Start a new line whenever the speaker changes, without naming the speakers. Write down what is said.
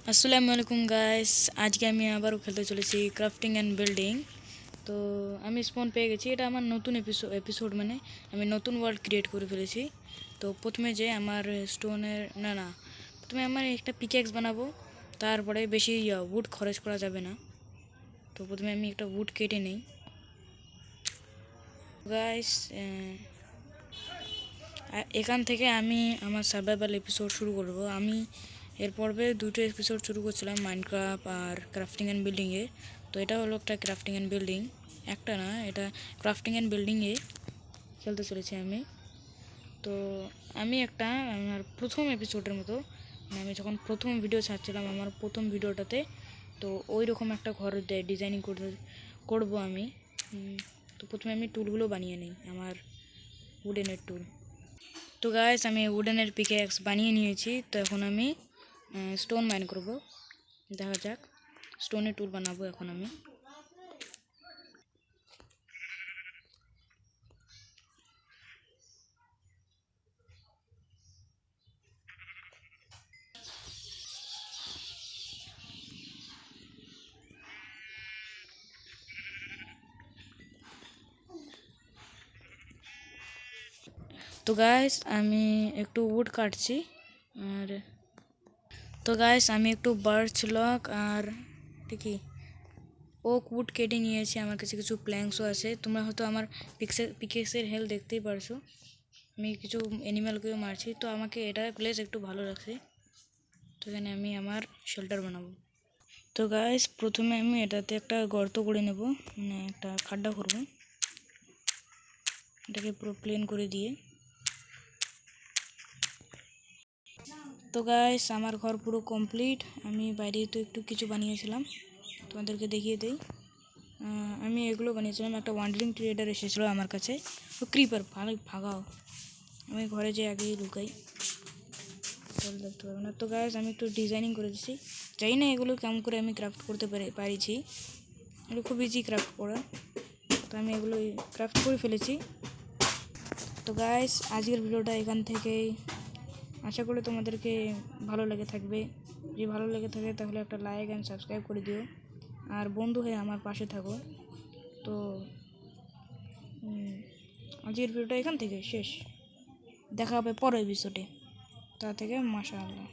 আসসালামু আলাইকুম গাইস, আজকে আমি আবারও খেলতে চলেছি ক্রাফটিং অ্যান্ড বিল্ডিং। তো আমি স্পন পেয়ে গেছি। এটা আমার নতুন এপিসোড মানে আমি নতুন ওয়ার্ল্ড ক্রিয়েট করে ফেলেছি। তো প্রথমে যে আমার স্টোনের না প্রথমে আমার একটা পিকেক্স বানাবো, তারপরে বেশি উড খরচ করা যাবে না। তো প্রথমে আমি একটা উড কেটে নেই গাইস। এখান থেকে আমি আমার সার্ভাইভাল এপিসোড শুরু করব। আমি এর পর্বে দুটো এপিসোড শুরু করছিলাম, মাইনক্রাফট আর ক্রাফটিং অ্যান্ড বিল্ডিংয়ে। তো এটা হলো একটা ক্রাফটিং অ্যান্ড বিল্ডিং, একটা না, এটা ক্রাফটিং অ্যান্ড বিল্ডিংয়ে খেলতে চলেছি আমি। তো আমি আমার প্রথম এপিসোডের মতো, মানে আমি যখন প্রথম ভিডিও ছাড়ছিলাম আমার প্রথম ভিডিওটাতে, তো ওই রকম একটা ঘর ডিজাইনিং করবো আমি। তো প্রথমে আমি টুলগুলো বানিয়ে নিই, আমার উডেনের টুল। তো গাইস, আমি উডেনের পিকেক্স বানিয়ে নিয়েছি। তো এখন আমি স্টোন মাইন করব, দেখা যাক। স্টোনের টুল বানাবো এখন আমি। তো গাইস, আমি একটু উড কাটছি। আর তো গাইস, আমি একটু বার্চ লক আর ঠিকই ওক উড কেটে নিয়েছি। আমার কাছে কিছু প্ল্যাঙ্কসও আছে। তোমরা হয়তো আমার পিকেক্সের হেল দেখতেই পারছো। আমি কিছু অ্যানিম্যালকেও মারছি। তো আমাকে এটা প্লেস একটু ভালো লাগছে, তো এখানে আমি আমার শেল্টার বানাবো। তো গাইস, প্রথমে আমি এটাতে একটা গর্ত করে নেব, মানে একটা খাড্ডা করব, এটাকে পুরো প্লেন করে দিয়ে। তো গাইস, আমার ঘর পুরো কমপ্লিট। আমি বাইরে তো একটু কিছু বানিয়েছিলাম, তোমাদেরকে দেখিয়ে দেই। আমি এগুলো বানিয়েছিলাম। একটা ওয়ান্ডারিং ট্রেডার এসেছিলো আমার কাছে, তো ক্রিপার ভাগাও। আমি ঘরে যে আগেই লুকাই, তাহলে দেখতে পারবো না। তো গাইস, আমি একটু ডিজাইনিং করে দিচ্ছি। জানি না এগুলো কেমন করে আমি ক্রাফট করতে পারিছি। এগুলো খুব ইজি ক্রাফট করা, তো আমি এগুলো ক্রাফট করে ফেলেছি। তো গাইস, আজকের ভিডিওটা এখান থেকেই। আশা করি তোমাদেরকে ভালো লেগে থাকবে। যদি ভালো লেগে থাকে তাহলে একটা লাইক অ্যান্ড সাবস্ক্রাইব করে দিও, আর বন্ধু হয়ে আমার পাশে থাকো। তো আজকের ভিডিওটা এখান থেকে শেষ। দেখা হবে পরের এপিসোডে। তা থেকে মাশাআল্লাহ।